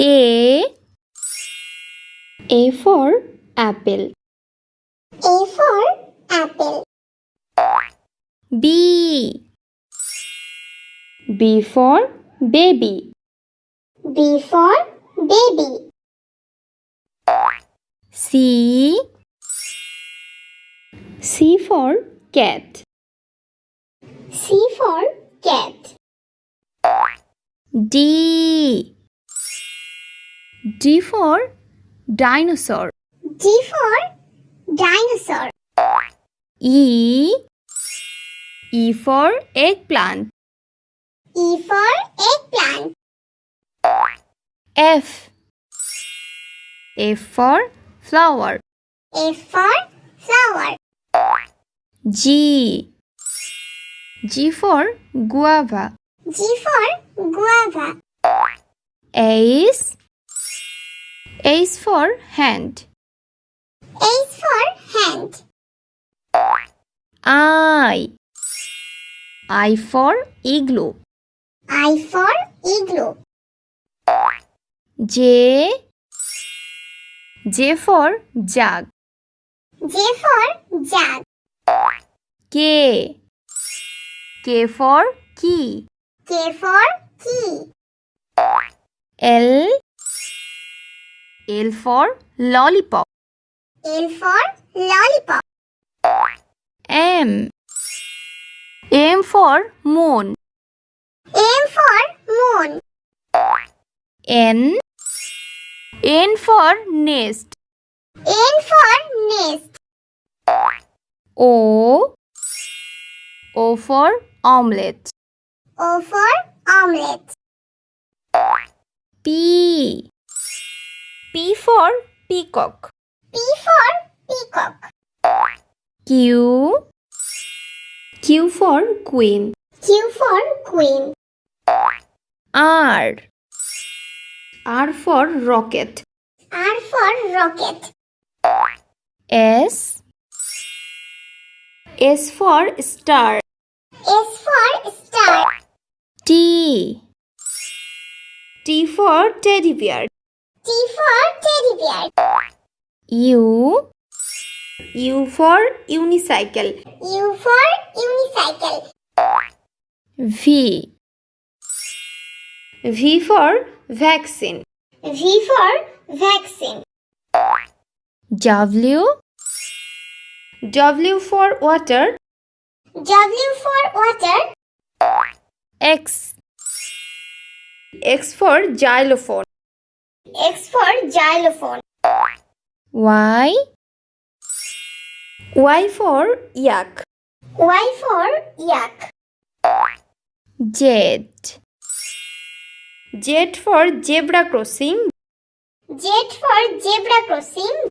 A for apple. A for apple. B for baby. B for baby. C for cat. C for cat. D for dinosaur. D for dinosaur. E for eggplant. E for eggplant. F for flower. F for flower. G for guava. G for guava. H for hand. H for hand. I for igloo. I for igloo. J for jug. J for jug. K for key. K for key. L for lollipop. L for lollipop. M for moon. M for moon. N for nest. N for nest. O for omelette. O for omelette. P for peacock. P for peacock. Q for queen. Q for queen. R for rocket. R for rocket. S for star. S for star. T for teddy bear. T for teddy bear. U for unicycle. U for unicycle. V for vaccine. V for vaccine. W for water. W for water. X for xylophone. X for xylophone. Y for yak. Y for yak. Z for zebra crossing. Z for zebra crossing.